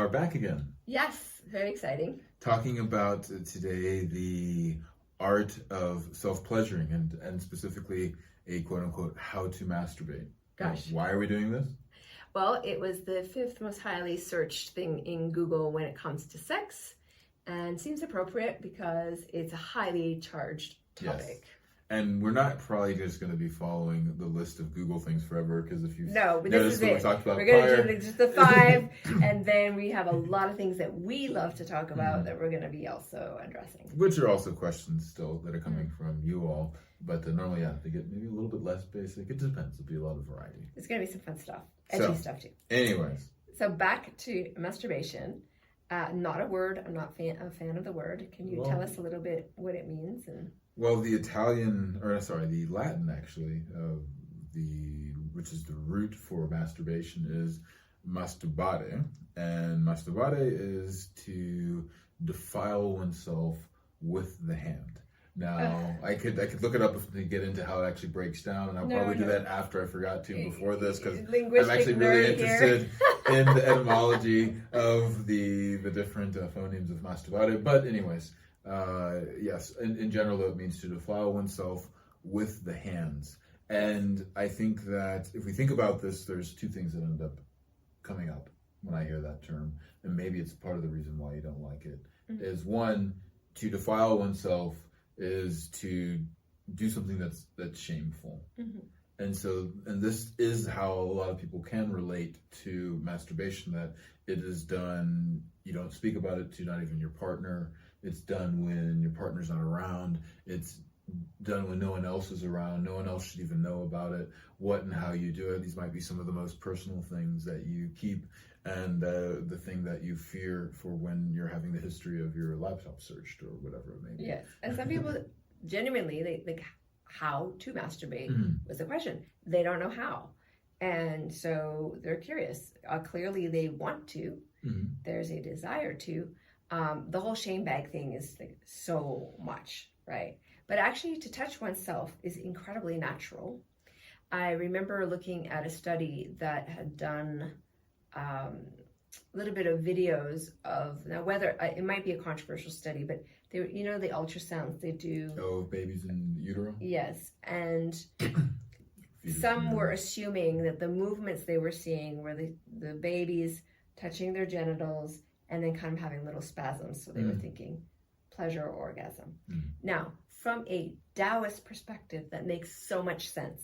are back again. Yes, very exciting. Talking about today the art of self-pleasuring and specifically a quote-unquote how to masturbate. Gosh. Why are we doing this? Well, it was the 5th most highly searched thing in Google when it comes to sex, and seems appropriate because it's a highly charged topic. Yes. And we're not probably just going to be following the list of Google things forever, because if you've but this is what it. we talked about We're going prior, to do just the 5, and then we have a lot of things that we love to talk about that we're going to be also addressing. Which are also questions still that are coming from you all. But normally, they get maybe a little bit less basic. It depends. It'll be a lot of variety. It's going to be some fun stuff. Edgy stuff too. Anyways. So back to masturbation. Not a word. I'm not a fan of the word. Can you tell us a little bit what it means? Well, the Latin actually, which is the root for masturbation, is masturbare, and masturbare is to defile oneself with the hand. Now, I could look it up to get into how it actually breaks down, and I'll probably do that after I forgot to before this, because I'm actually really interested in the etymology of the different phonemes of masturbare. But anyways, yes, in general, though, it means to defile oneself with the hands. And I think that if we think about this, there's 2 things that end up coming up when I hear that term, and maybe it's part of the reason why you don't like it. Is one, to defile oneself is to do something that's shameful. And this is how a lot of people can relate to masturbation, that it is done, you don't speak about it to not even your partner. It's done when your partner's not around. It's done when no one else is around. No one else should even know about it, what and how you do it. These might be some of the most personal things that you keep, and the thing that you fear for when you're having the history of your laptop searched or whatever it may be. Yes, and some people genuinely, they how to masturbate was the question. They don't know how, and so they're curious. Clearly they want to. There's a desire to. The whole shame bag thing is like so much, right? But actually to touch oneself is incredibly natural. I remember looking at a study that had done a little bit of videos of, now whether it might be a controversial study, but they, the ultrasounds they do. Oh, babies in utero? Yes, and some were assuming that the movements they were seeing were the babies touching their genitals and then kind of having little spasms. So they were thinking pleasure or orgasm. Now, from a Taoist perspective, that makes so much sense.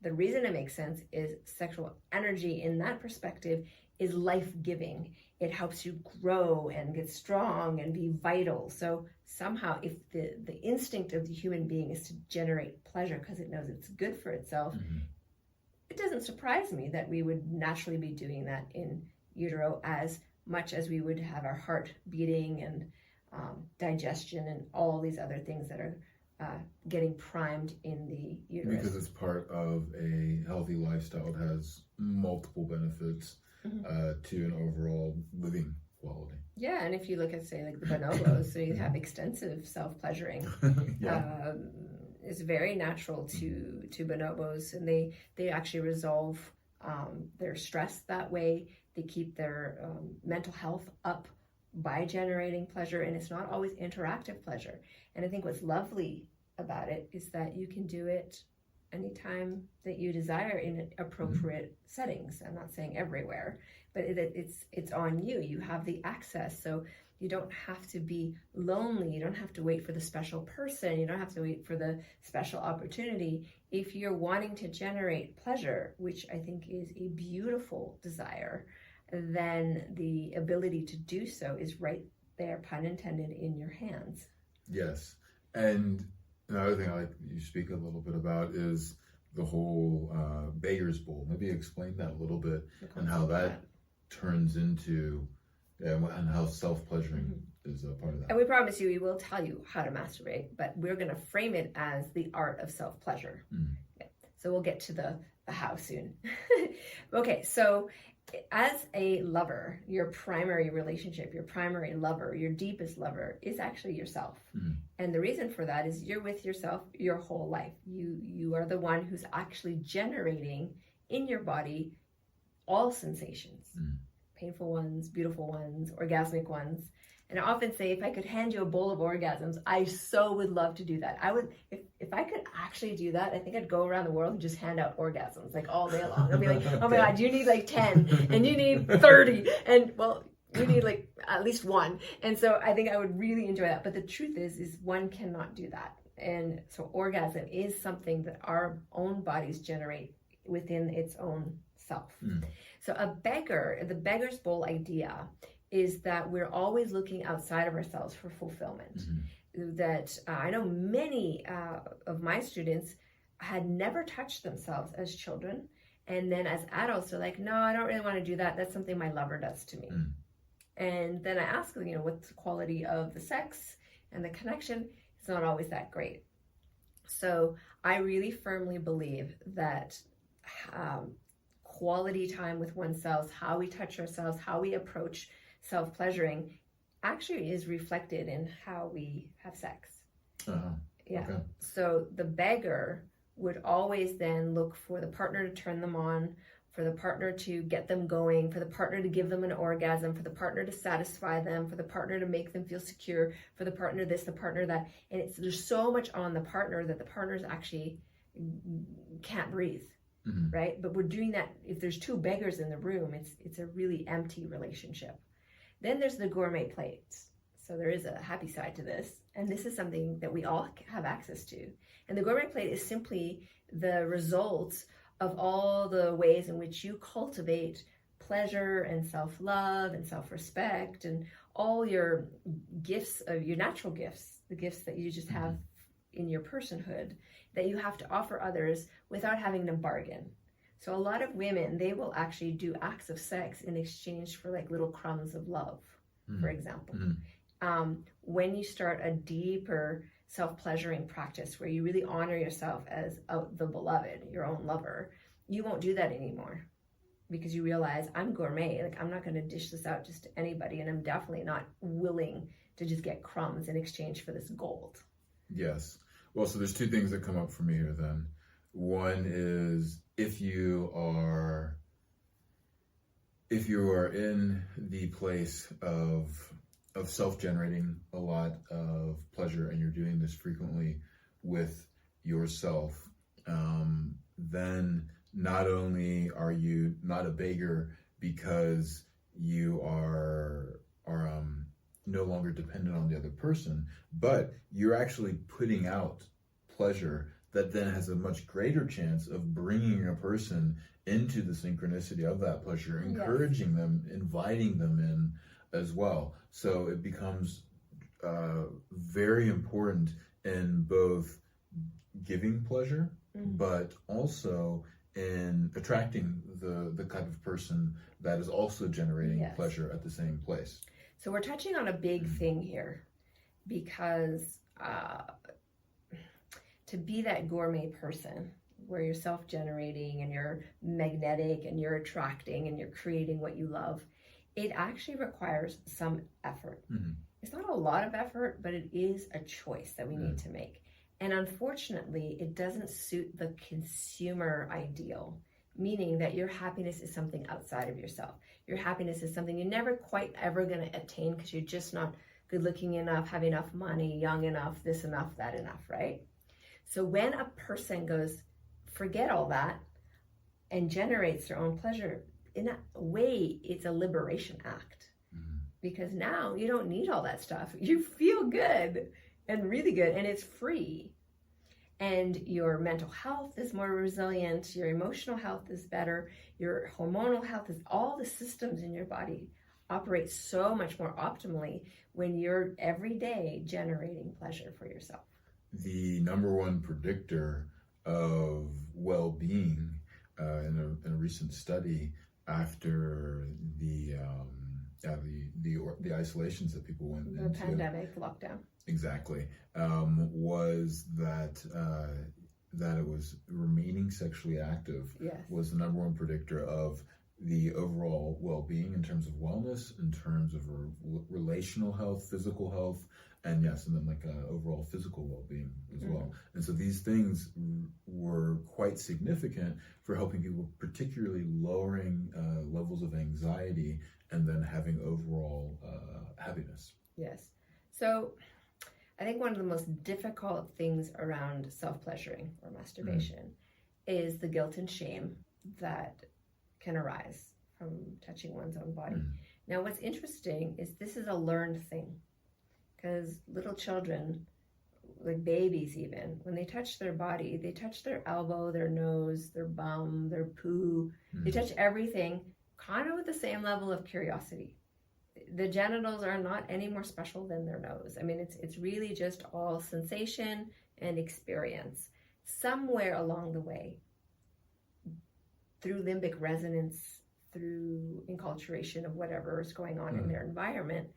The reason it makes sense is sexual energy in that perspective is life-giving. It helps you grow and get strong and be vital. So somehow, if the instinct of the human being is to generate pleasure because it knows it's good for itself, it doesn't surprise me that we would naturally be doing that in utero, as much as we would have our heart beating and digestion and all these other things that are getting primed in the uterus. Because it's part of a healthy lifestyle. It has multiple benefits to an overall living quality. Yeah, and if you look at, say, like the bonobos, so you have extensive self-pleasuring. It's very natural to bonobos, and they actually resolve their stress that way. They keep their mental health up by generating pleasure, and it's not always interactive pleasure. And I think what's lovely about it is that you can do it anytime that you desire in appropriate settings. I'm not saying everywhere, but it's on you. You have the access, so you don't have to be lonely. You don't have to wait for the special person. You don't have to wait for the special opportunity. If you're wanting to generate pleasure, which I think is a beautiful desire, then the ability to do so is right there, pun intended, in your hands. Yes. And another thing I like you speak a little bit about is the whole beggar's bowl. Maybe explain that a little bit and how that turns into, and how self-pleasuring is a part of that. And we promise you, we will tell you how to masturbate, but we're going to frame it as the art of self-pleasure. Okay. So we'll get to the how soon. Okay, so as a lover, your primary relationship, your primary lover, your deepest lover is actually yourself. And the reason for that is you're with yourself your whole life. You are the one who's actually generating in your body all sensations. painful ones, beautiful ones, orgasmic ones. And I often say, if I could hand you a bowl of orgasms, I so would love to do that. I would, if I could actually do that, I think I'd go around the world and just hand out orgasms like all day long. I'd be like, oh my God, you need like 10 and you need 30. And well, you need like at least one. And so I think I would really enjoy that. But the truth is one cannot do that. And so orgasm is something that our own bodies generate within its own self. So the beggar's bowl idea is that we're always looking outside of ourselves for fulfillment. That I know many of my students had never touched themselves as children. And then as adults, they're like, no, I don't really want to do that. That's something my lover does to me. And then I ask them, what's the quality of the sex and the connection? It's not always that great. So I really firmly believe that quality time with oneself, how we touch ourselves, how we approach self-pleasuring actually is reflected in how we have sex. Yeah. Okay. So the beggar would always then look for the partner to turn them on, for the partner to get them going, for the partner to give them an orgasm, for the partner to satisfy them, for the partner to make them feel secure, for the partner this, the partner that. And there's so much on the partner that the partners actually can't breathe, right? But we're doing that. If there's two beggars in the room, it's a really empty relationship. Then there's the gourmet plates. So there is a happy side to this. And this is something that we all have access to. And the gourmet plate is simply the result of all the ways in which you cultivate pleasure and self-love and self-respect and all your gifts, of your natural gifts, the gifts that you just have in your personhood that you have to offer others without having to bargain. So a lot of women, they will actually do acts of sex in exchange for like little crumbs of love, for example. When you start a deeper self-pleasuring practice where you really honor yourself as the beloved, your own lover, you won't do that anymore because you realize I'm gourmet. Like I'm not going to dish this out just to anybody, and I'm definitely not willing to just get crumbs in exchange for this gold. Yes. Well, so there's two things that come up for me here then. One is if you are in the place of self-generating a lot of pleasure and you're doing this frequently with yourself, then not only are you not a beggar because you are no longer dependent on the other person, but you're actually putting out pleasure that then has a much greater chance of bringing a person into the synchronicity of that pleasure, encouraging them, inviting them in as well. So it becomes very important in both giving pleasure, but also in attracting the type of person that is also generating pleasure at the same place. So we're touching on a big thing here because to be that gourmet person where you're self-generating and you're magnetic and you're attracting and you're creating what you love, it actually requires some effort. It's not a lot of effort, but it is a choice that we need to make. And unfortunately, it doesn't suit the consumer ideal, meaning that your happiness is something outside of yourself. Your happiness is something you're never quite ever going to attain because you're just not good looking enough, have enough money, young enough, this enough, that enough, right? So when a person goes, forget all that and generates their own pleasure, in a way, it's a liberation act. Because now you don't need all that stuff. You feel good and really good, and it's free. And your mental health is more resilient, your emotional health is better, your hormonal health is, all the systems in your body operate so much more optimally when you're every day generating pleasure for yourself. The number one predictor of well-being in a recent study after the isolations that people went into, the pandemic lockdown, exactly, was that it was remaining sexually active was the number one predictor of the overall well-being in terms of wellness, in terms of relational health, physical health, and yes, and then like overall physical well-being as well. And so these things were quite significant for helping people, particularly lowering levels of anxiety and then having overall happiness. Yes. So I think one of the most difficult things around self-pleasuring or masturbation is the guilt and shame that can arise from touching one's own body. Now, what's interesting is this is a learned thing, because little children, like babies even, when they touch their body, they touch their elbow, their nose, their bum, their poo. They touch everything kind of with the same level of curiosity. The genitals are not any more special than their nose. I mean, it's really just all sensation and experience. Somewhere along the way, through limbic resonance, through enculturation of whatever is going on in their environment,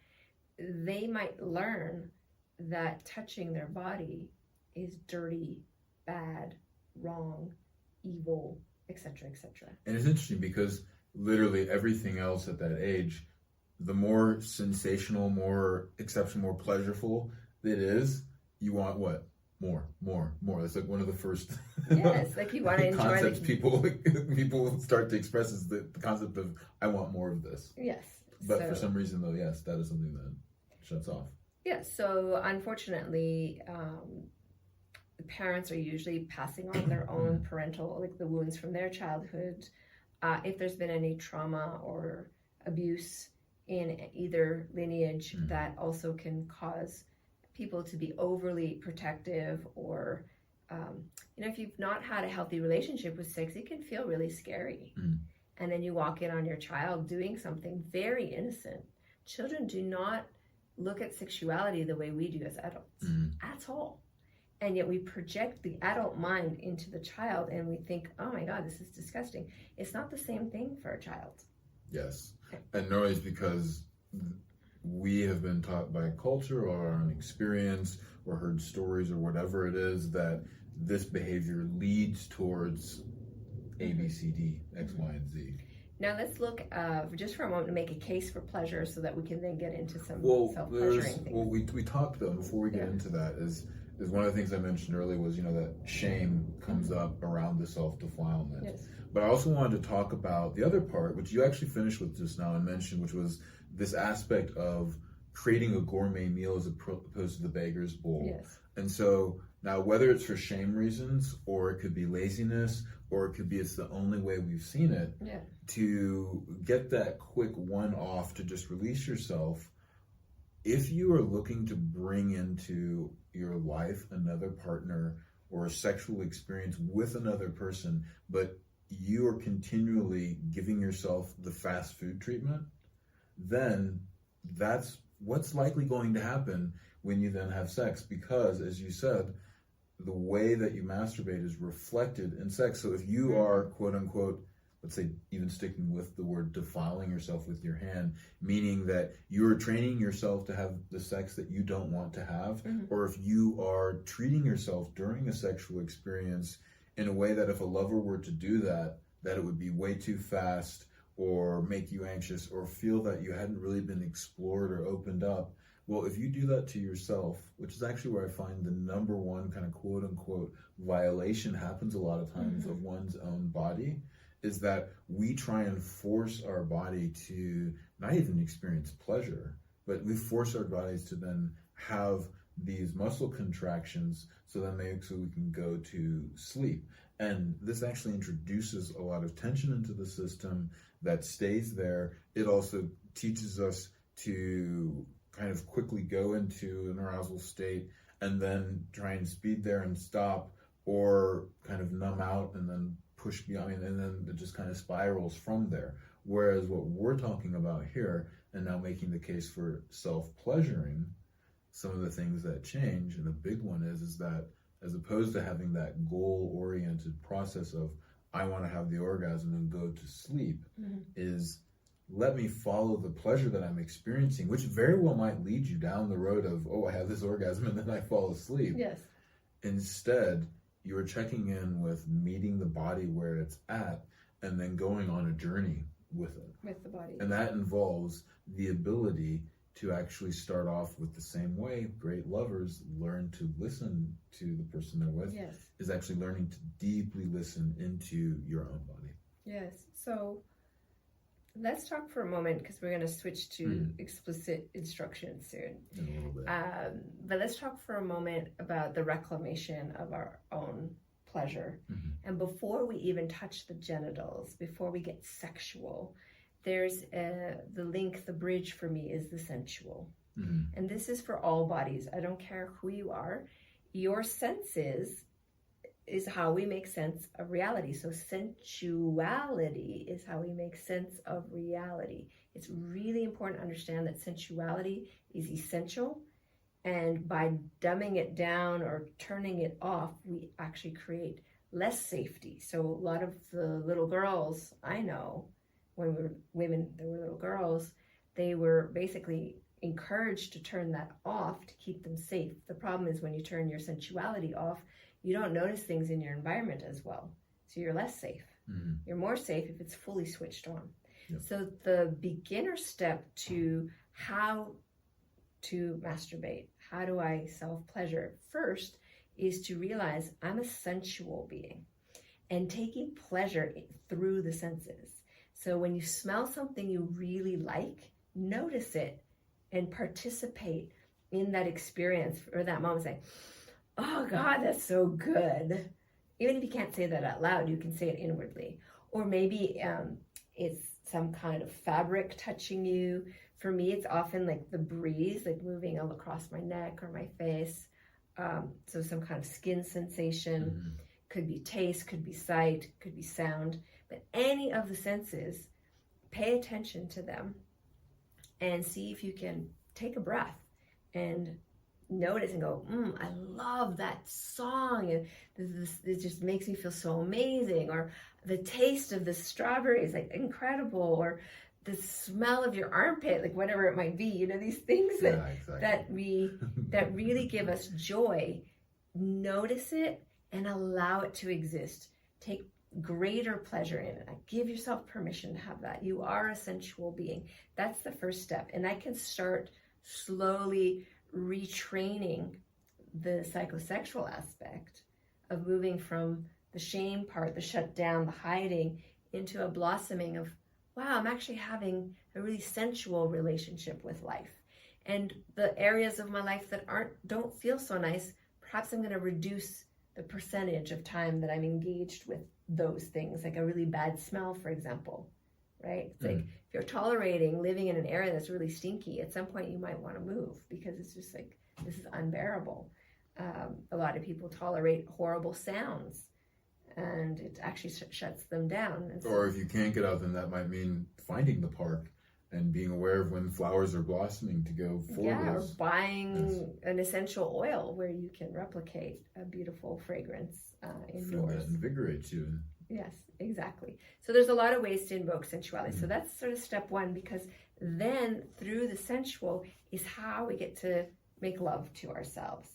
they might learn that touching their body is dirty, bad, wrong, evil, etc., etc. And it's interesting because literally everything else at that age, the more sensational, more exceptional, more pleasureful it is, you want what? More. That's like one of the first yes, like you want to enjoy concepts people start to express is the concept of I want more of this. Yes. But for some reason though, yes, that is something that shuts off. Yes. So unfortunately, the parents are usually passing on their own parental, like the wounds from their childhood. If there's been any trauma or abuse in either lineage, that also can cause people to be overly protective, or if you've not had a healthy relationship with sex, it can feel really scary. And then you walk in on your child doing something very innocent. Children do not look at sexuality the way we do as adults at all. And yet we project the adult mind into the child and we think, oh my God, this is disgusting. It's not the same thing for a child. Yes. And nor is because we have been taught by culture or our own experience or heard stories or whatever it is that this behavior leads towards A, B, C, D, X, Y, and Z. Now let's look just for a moment to make a case for pleasure so that we can then get into some self-pleasuring things. Well, we talked though, before we get into that, is one of the things I mentioned earlier was, that shame comes up around the self-defilement. Yes. But I also wanted to talk about the other part, which you actually finished with just now and mentioned, which was this aspect of creating a gourmet meal as opposed to the beggar's bowl. Yes. And so now, whether it's for shame reasons, or it could be laziness, or it could be it's the only way we've seen it, to get that quick one-off to just release yourself. If you are looking to bring into your life another partner or a sexual experience with another person, but you are continually giving yourself the fast food treatment, then that's what's likely going to happen when you then have sex, because as you said, the way that you masturbate is reflected in sex. So if you are, quote unquote, let's say even sticking with the word defiling yourself with your hand, meaning that you're training yourself to have the sex that you don't want to have, or if you are treating yourself during a sexual experience in a way that if a lover were to do that it would be way too fast, or make you anxious, or feel that you hadn't really been explored or opened up. Well, if you do that to yourself, which is actually where I find the number one kind of quote unquote violation happens a lot of times of one's own body, is that we try and force our body to not even experience pleasure, but we force our bodies to then have these muscle contractions so we can go to sleep. And this actually introduces a lot of tension into the system that stays there. It also teaches us to kind of quickly go into an arousal state and then try and speed there and stop, or kind of numb out and then push beyond, and then it just kind of spirals from there. Whereas what we're talking about here, and now making the case for self-pleasuring, some of the things that change, and a big one is that as opposed to having that goal-oriented process of I want to have the orgasm and go to sleep, is let me follow the pleasure that I'm experiencing, which very well might lead you down the road of, I have this orgasm and then I fall asleep. Yes. Instead, you're checking in with meeting the body where it's at and then going on a journey with it. With the body. And that involves the ability to actually start off with the same way great lovers learn to listen to the person they're with. Yes. Is actually learning to deeply listen into your own body. Yes. So let's talk for a moment, because we're going to switch to explicit instructions soon. In a little bit. But let's talk for a moment about the reclamation of our own pleasure. And before we even touch the genitals, before we get sexual, there's the link, the bridge for me is the sensual. And this is for all bodies. I don't care who you are. Your senses is how we make sense of reality. So sensuality is how we make sense of reality. It's really important to understand that sensuality is essential. And by dumbing it down or turning it off, we actually create less safety. So a lot of the little girls I know, when we were women, they were little girls, they were basically encouraged to turn that off to keep them safe. The problem is when you turn your sensuality off, you don't notice things in your environment as well. So you're less safe. You're more safe if it's fully switched on. Yep. So the beginner step to how to masturbate, how do I self-pleasure, first is to realize I'm a sensual being and taking pleasure through the senses. So when you smell something you really like, notice it and participate in that experience or that moment. Say, oh God, that's so good. Even if you can't say that out loud, you can say it inwardly. Or maybe it's some kind of fabric touching you. For me, it's often like the breeze, like moving all across my neck or my face. So some kind of skin sensation. Could be taste, could be sight, could be sound. But any of the senses, pay attention to them and see if you can take a breath and notice and go, I love that song. And this just makes me feel so amazing. Or the taste of the strawberry is like incredible. Or the smell of your armpit, like whatever it might be, you know, these things that really give us joy. Notice it and allow it to exist. Take greater pleasure in it. Give yourself permission to have that. You are a sensual being. That's the first step. And I can start slowly retraining the psychosexual aspect of moving from the shame part, the shut down, the hiding, into a blossoming of, wow, I'm actually having a really sensual relationship with life. And the areas of my life that don't feel so nice, perhaps I'm going to reduce the percentage of time that I'm engaged with those things, like a really bad smell, for example, right? It's like if you're tolerating living in an area that's really stinky, at some point you might want to move because it's just like, this is unbearable. A lot of people tolerate horrible sounds and it actually shuts them down. And so, or if you can't get out, then that might mean finding the park and being aware of when flowers are blossoming to go for those. Or buying an essential oil where you can replicate a beautiful fragrance indoors. That invigorates you. Yes, exactly. So there's a lot of ways to invoke sensuality. So that's sort of step one, because then through the sensual is how we get to make love to ourselves.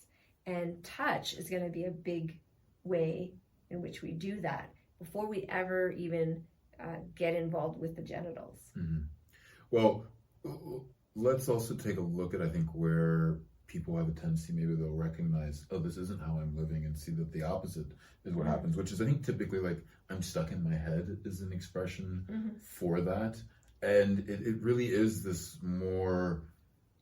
And touch is going to be a big way in which we do that before we ever even get involved with the genitals. Well, let's also take a look at, I think, where people have a tendency, maybe they'll recognize, oh, this isn't how I'm living, and see that the opposite is what happens, which is, I think, typically like, I'm stuck in my head is an expression for that. And it really is this more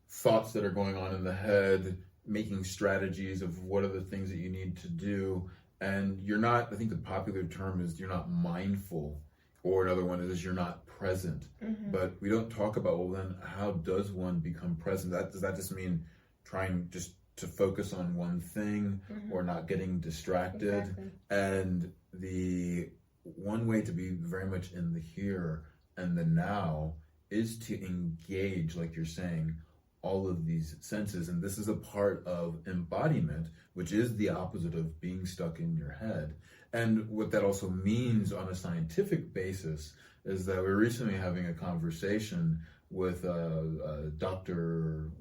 thoughts that are going on in the head, making strategies of what are the things that you need to do. And you're not, I think the popular term is you're not mindful, or another one is you're not present. But we don't talk about, well, then how does one become present? Does that just mean trying just to focus on one thing or not getting distracted? Exactly. And the one way to be very much in the here and the now is to engage, like you're saying, all of these senses. And this is a part of embodiment, which is the opposite of being stuck in your head. And what that also means on a scientific basis is that we're recently having a conversation with Dr.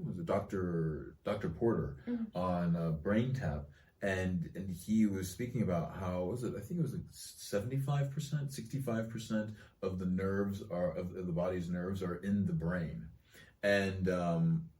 Porter on Brain Tap, and he was speaking about how, I think it was like 75%, 65% of the nerves of the body's nerves are in the brain. And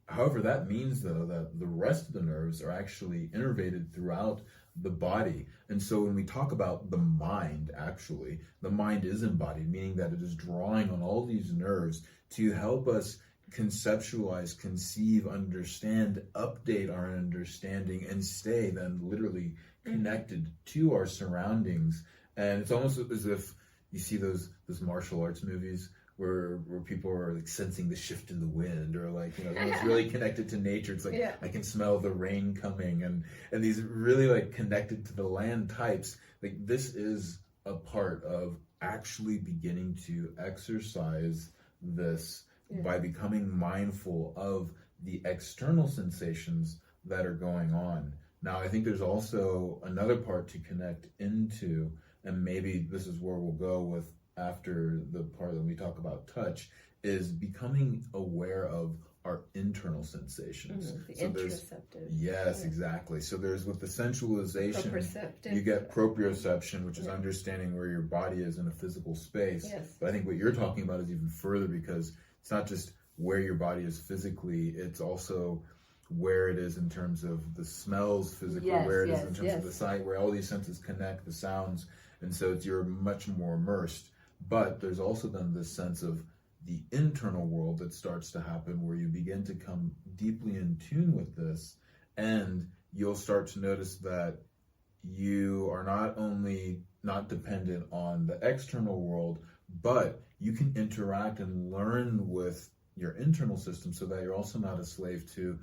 however, that means though that the rest of the nerves are actually innervated throughout the body. And so when we talk about the mind, actually, the mind is embodied, meaning that it is drawing on all these nerves to help us conceptualize, conceive, understand, update our understanding, and stay then literally connected to our surroundings. And it's almost as if you see those martial arts movies where people are like sensing the shift in the wind, or like, you know, it's really connected to nature. It's like, yeah, I can smell the rain coming, and these really like connected to the land types. Like, this is a part of actually beginning to exercise this, yeah, by becoming mindful of the external sensations that are going on. Now, I think there's also another part to connect into, and maybe this is where we'll go with after the part that we talk about touch, is becoming aware of our internal sensations. The so interoceptive. Yes, exactly. So there's with the sensualization, you get proprioception, which is understanding where your body is in a physical space. Yes. But I think what you're talking about is even further, because it's not just where your body is physically, it's also where it is in terms of the smells physically, where it is in terms of the sight, where all these senses connect, the sounds. And so you're much more immersed. But there's also then this sense of the internal world that starts to happen, where you begin to come deeply in tune with this, and you'll start to notice that you are not only not dependent on the external world, but you can interact and learn with your internal system, so that you're also not a slave to,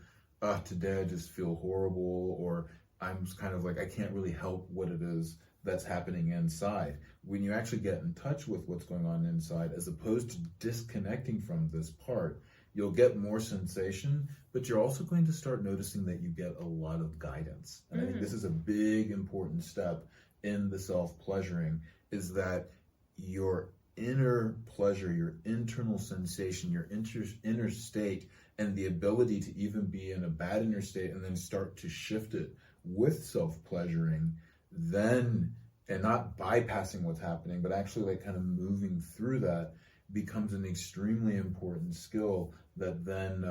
today I just feel horrible, or I'm kind of like, I can't really help what it is that's happening inside. When you actually get in touch with what's going on inside, as opposed to disconnecting from this part, you'll get more sensation, but you're also going to start noticing that you get a lot of guidance. And I think this is a big, important step in the self-pleasuring, is that your inner pleasure, your internal sensation, your inner state, and the ability to even be in a bad inner state and then start to shift it with self-pleasuring, then, and not bypassing what's happening, but actually like kind of moving through that, becomes an extremely important skill that then,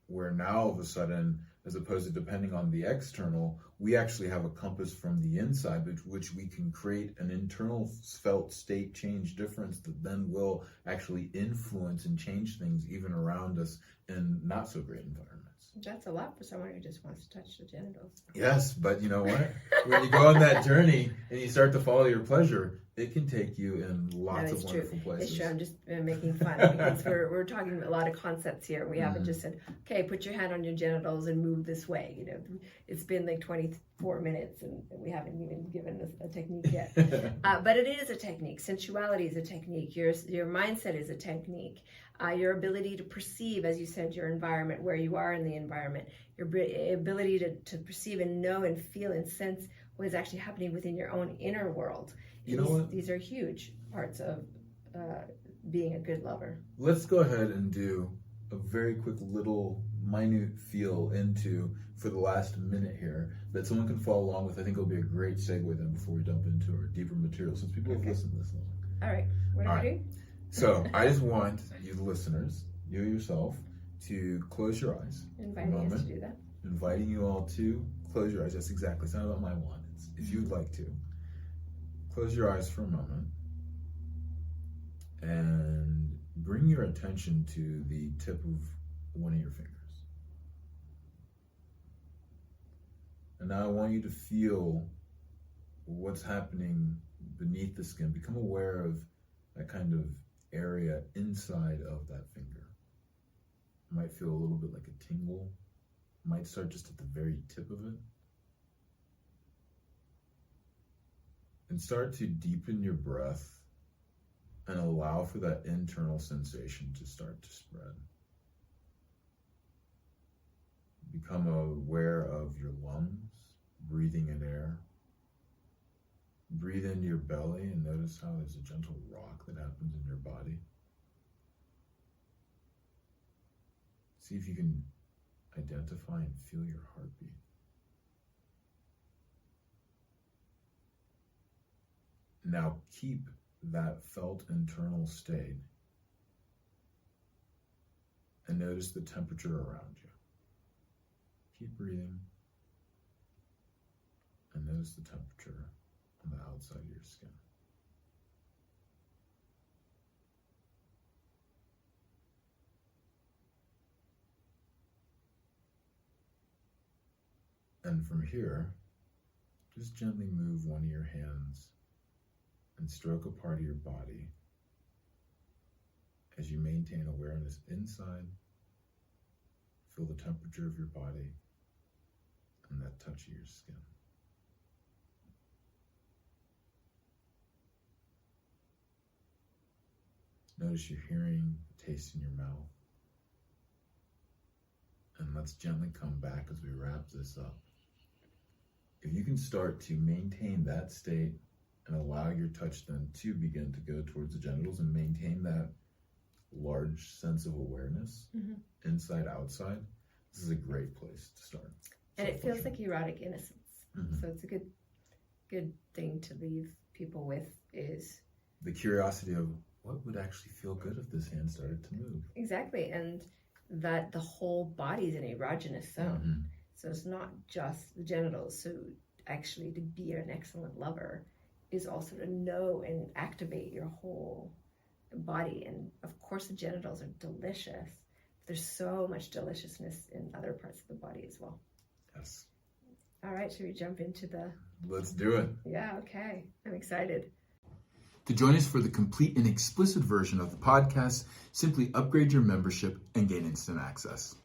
where now all of a sudden, as opposed to depending on the external, we actually have a compass from the inside, which we can create an internal felt state change difference that then will actually influence and change things even around us in not so great environments. That's a lot for someone who just wants to touch the genitals. Yes, but you know what? When you go on that journey and you start to follow your pleasure, it can take you in lots of wonderful places. It's true. I'm just making fun because we're talking a lot of concepts here. We haven't just said, okay, put your hand on your genitals and move this way. You know, it's been like 24 minutes and we haven't even given a technique yet. But it is a technique. Sensuality is a technique. Your mindset is a technique. Your ability to perceive, as you said, your environment, where you are in the environment, your ability to perceive and know and feel and sense what is actually happening within your own inner world. These are huge parts of being a good lover. Let's go ahead and do a very quick little minute feel into, for the last minute here, that someone can follow along with. I think it'll be a great segue then before we jump into our deeper material, since people have listened this long. All right. What do we do? So I just want you, the listeners, you yourself, to close your eyes. Inviting us to do that. Inviting you all to close your eyes. That's exactly. It's not about my want. It's if you'd like to. Close your eyes for a moment and bring your attention to the tip of one of your fingers. And now I want you to feel what's happening beneath the skin. Become aware of that kind of area inside of that finger. It might feel a little bit like a tingle. It might start just at the very tip of it. And start to deepen your breath and allow for that internal sensation to start to spread. Become aware of your lungs, breathing in air. Breathe into your belly and notice how there's a gentle rock that happens in your body. See if you can identify and feel your heartbeat. Now keep that felt internal state and notice the temperature around you. Keep breathing and notice the temperature on the outside of your skin. And from here, just gently move one of your hands and stroke a part of your body as you maintain awareness inside. Feel the temperature of your body and that touch of your skin. Notice your hearing, the taste in your mouth. And let's gently come back as we wrap this up. If you can start to maintain that state and allow your touch then to begin to go towards the genitals and maintain that large sense of awareness, inside, outside, this is a great place to start. And it feels like erotic innocence. So it's a good thing to leave people with is the curiosity of what would actually feel good if this hand started to move. Exactly, and that the whole body is an erogenous zone. So it's not just the genitals. So actually to be an excellent lover is also to know and activate your whole body. And of course the genitals are delicious. There's so much deliciousness in other parts of the body as well. Yes. All right, should we jump into the... Let's do it. Yeah, okay. I'm excited. To join us for the complete and explicit version of the podcast, simply upgrade your membership and gain instant access.